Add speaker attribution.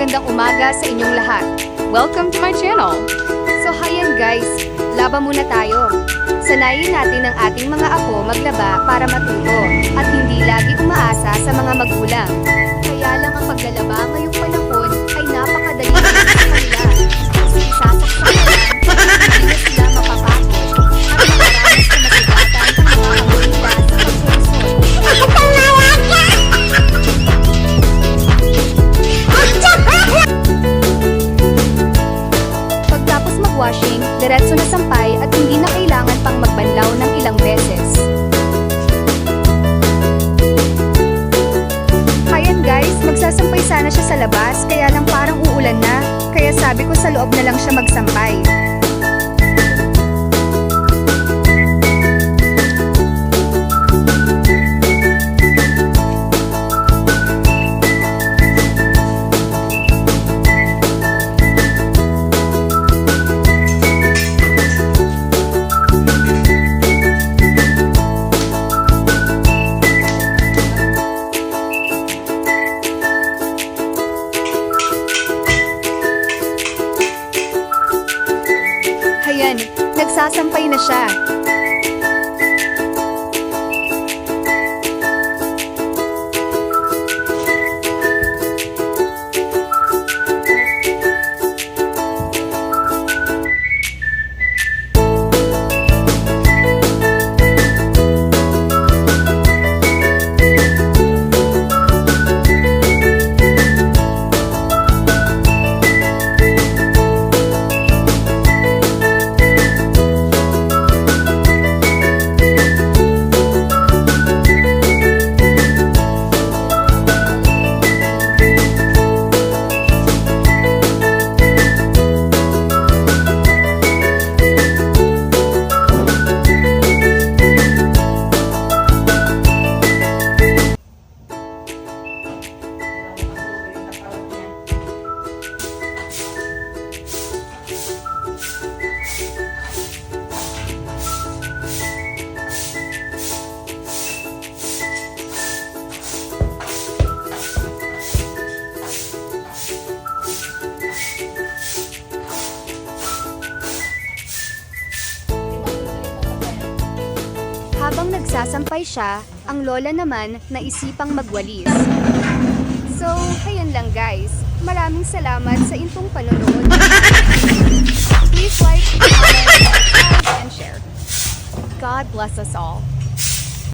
Speaker 1: magandang umaga sa inyong lahat. Welcome to my channel! So hayan guys, laba muna tayo. Sanayin natin ang ating mga apo maglaba para matuto at hindi lagi umaasa sa mga magulang. Kaya lang ang paglalaba ngayong panahon ay napakadali sa kanila. Kasi sasaksak na lang, hindi na sila mapapagod at marami sa magigatan ang mga apo nila sa pagsusunod. Pagtapos mag-washing, diretso na sampay at hindi na kailangan pang magbanlaw ng ilang beses. Ayan guys, magsasampay sana siya sa labas kaya lang parang uulan na, kaya sabi ko sa loob na lang siya magsampay. Ayan, nagsasampay na siya. Habang nagsasampay siya, ang lola naman naisipang magwalis. So, ayan lang guys. Maraming salamat sa intong panonood. Please like, comment, subscribe, and share. God bless us all.